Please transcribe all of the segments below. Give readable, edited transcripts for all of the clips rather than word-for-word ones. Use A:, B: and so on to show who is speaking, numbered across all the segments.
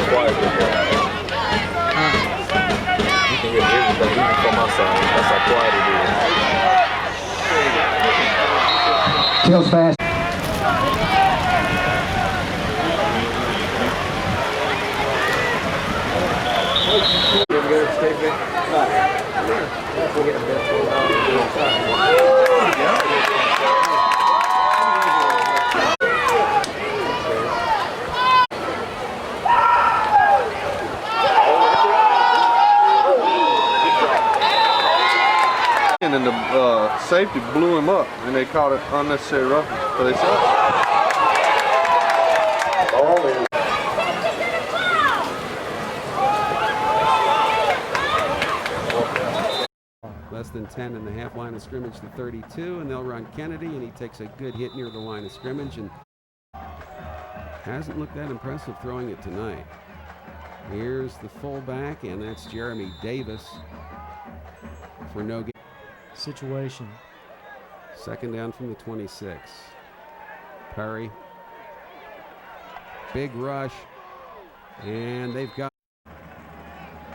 A: quiet with that. You can hear everything, even from my side. That's how quiet it is.
B: Kills fast.
C: And then the safety blew him up, and they called it unnecessary roughness. So they said.
D: Less than 10 in the half line of scrimmage to 32, and they'll run Kennedy, and he takes a good hit near the line of scrimmage and hasn't looked that impressive throwing it tonight. Here's the fullback, and that's Jeremy Davis for no gain.
E: Situation.
D: Second down from the 26. Perry. Big rush, and they've got.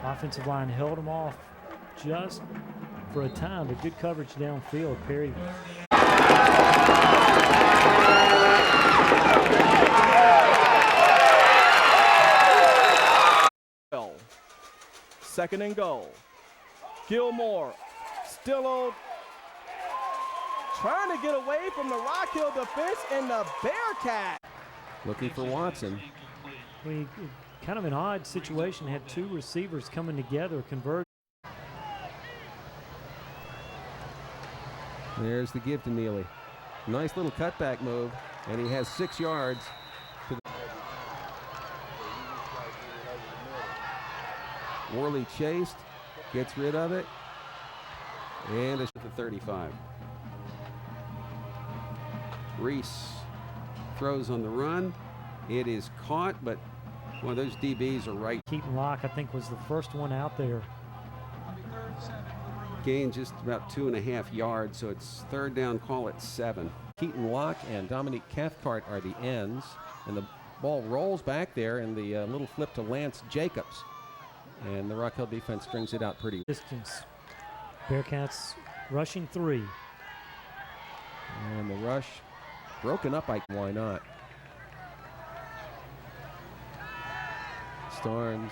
E: Offensive line held them off just for a time, but good coverage downfield. Perry.
F: Second and goal. Gilmore still on, trying to get away from the Rock Hill defense and the Bearcats.
D: Looking for Watson.
E: Kind of an odd situation, had two receivers coming together, converge.
D: There's the give to Neely. Nice little cutback move, and he has 6 yards. Worley chased, gets rid of it, and it's at the 35. Reese throws on the run. It is caught, but one of those DBs are right.
E: Keaton Locke, I think, was the first one out there.
D: Gained just about 2.5 yards, so it's third down, call it 7.
G: Keaton Locke and Dominique Cathcart are the ends, and the ball rolls back there, and the little flip to Lance Jacobs. And the Rock Hill defense strings it out pretty.
E: Distance. Bearcats rushing 3.
G: And the rush broken up. Why not? Starnes